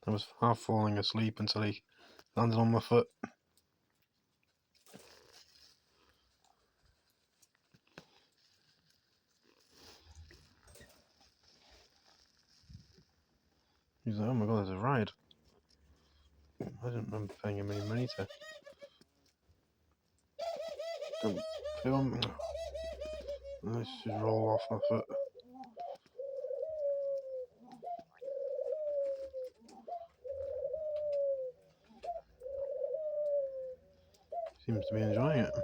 I was half falling asleep until he landed on my foot. He's like, oh my god, there's a ride. I didn't remember paying him any money to. Don't film. Let's just roll off my foot. Seems to be enjoying it.